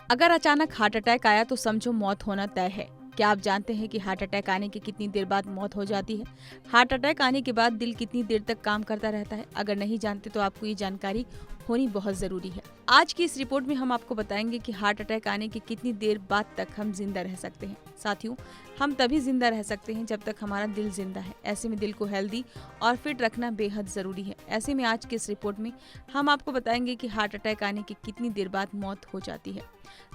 अगर अचानक heart attack आया तो समझो मौत होना तय है। क्या आप जानते हैं कि हार्ट अटैक आने के कितनी देर बाद मौत हो जाती है? हार्ट अटैक आने के बाद दिल कितनी देर तक काम करता रहता है? अगर नहीं जानते तो आपको ये जानकारी होनी बहुत जरूरी है। आज की इस रिपोर्ट में हम आपको बताएंगे कि हार्ट अटैक आने के कितनी देर बाद तक हम जिंदा रह सकते हैं। साथियों, हम तभी जिंदा रह सकते हैं जब तक हमारा दिल जिंदा है। ऐसे में दिल को हेल्दी और फिट रखना बेहद जरूरी है। ऐसे में आज की इस रिपोर्ट में हम आपको बताएंगे कि हार्ट अटैक आने के कितनी देर बाद मौत हो जाती है।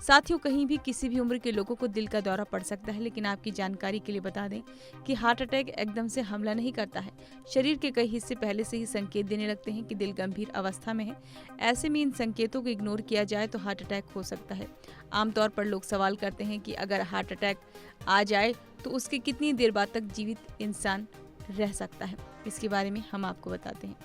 साथियों, कहीं भी किसी भी उम्र के लोगों को दिल का दौरा पड़ सकता है, लेकिन आपकी जानकारी के लिए बता दें कि हार्ट अटैक एकदम से हमला नहीं करता है। शरीर के कई हिस्से पहले से ही संकेत देने लगते हैं कि दिल गंभीर अवस्था में है। ऐसे में इन संकेतों को इग्नोर किया जाए तो हार्ट अटैक हो सकता है। आमतौर पर लोग सवाल करते हैं कि अगर हार्ट अटैक आ जाए तो उसके कितनी देर बाद तक जीवित इंसान रह सकता है। इसके बारे में हम आपको बताते हैं।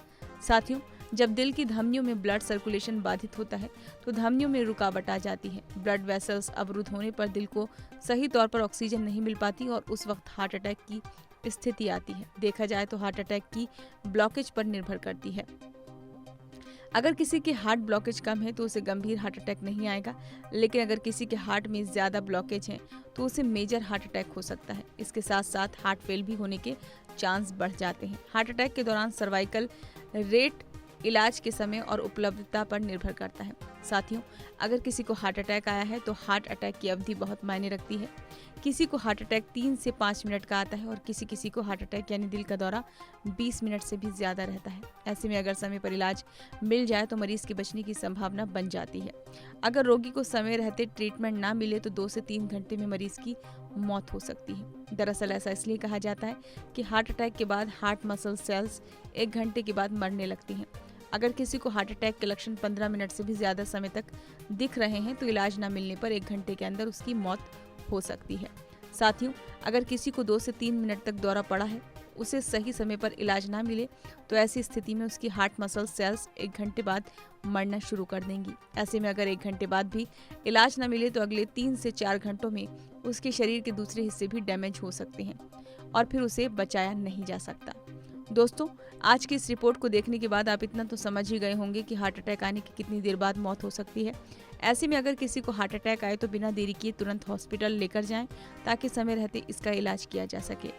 साथियों, जब दिल की धमनियों में ब्लड सर्कुलेशन बाधित होता है तो धमनियों में रुकावट आ जाती है। ब्लड वेसल्स अवरुद्ध होने पर दिल को सही तौर पर ऑक्सीजन नहीं मिल पाती और उस वक्त हार्ट अटैक की स्थिति आती है। देखा जाए तो हार्ट अटैक की ब्लॉकेज पर निर्भर करती है। अगर किसी के हार्ट ब्लॉकेज कम है तो उसे गंभीर हार्ट अटैक नहीं आएगा, लेकिन अगर किसी के हार्ट में ज्यादा ब्लॉकेज है तो उसे मेजर हार्ट अटैक हो सकता है। इसके साथ साथ हार्ट फेल भी होने के चांस बढ़ जाते हैं। हार्ट अटैक के दौरान सर्वाइकल रेट इलाज के समय और उपलब्धता पर निर्भर करता है। साथियों, अगर किसी को हार्ट अटैक आया है तो हार्ट अटैक की अवधि बहुत मायने रखती है। किसी को हार्ट अटैक 3 से 5 मिनट का आता है और किसी को हार्ट अटैक यानी दिल का दौरा 20 मिनट से भी ज्यादा रहता है। ऐसे में अगर समय पर इलाज मिल जाए तो मरीज के बचने की संभावना बन जाती है। अगर रोगी को समय रहते ट्रीटमेंट ना मिले तो 2 से 3 घंटे में मरीज की मौत हो सकती है। दरअसल ऐसा इसलिए कहा जाता है कि हार्ट अटैक के बाद हार्ट मसल सेल्स 1 घंटे के बाद मरने लगती हैं। अगर किसी को हार्ट अटैक के लक्षण 15 मिनट से भी ज्यादा समय तक दिख रहे हैं तो इलाज न मिलने पर 1 घंटे के अंदर उसकी मौत हो सकती है। साथियों, अगर किसी को 2 से 3 मिनट तक दौरा पड़ा है, उसे सही समय पर इलाज ना मिले तो ऐसी स्थिति में उसकी हार्ट मसल सेल्स 1 घंटे बाद मरना शुरू कर देंगी। ऐसे में अगर 1 घंटे बाद भी इलाज न मिले तो अगले 3 से 4 घंटों में उसके शरीर के दूसरे हिस्से भी डैमेज हो सकते हैं और फिर उसे बचाया नहीं जा सकता। दोस्तों, आज की इस रिपोर्ट को देखने के बाद आप इतना तो समझ ही गए होंगे कि हार्ट अटैक आने की कितनी देर बाद मौत हो सकती है। ऐसे में अगर किसी को हार्ट अटैक आए तो बिना देरी किए तुरंत हॉस्पिटल लेकर जाएं ताकि समय रहते इसका इलाज किया जा सके।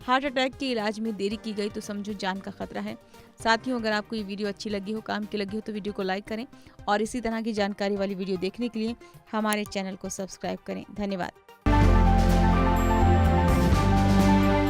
हार्ट अटैक के इलाज में देरी की गई तो समझो जान का खतरा है। साथियों, अगर आपको ये वीडियो अच्छी लगी हो, काम की लगी हो तो वीडियो को लाइक करें और इसी तरह की जानकारी वाली वीडियो देखने के लिए हमारे चैनल को सब्सक्राइब करें। धन्यवाद।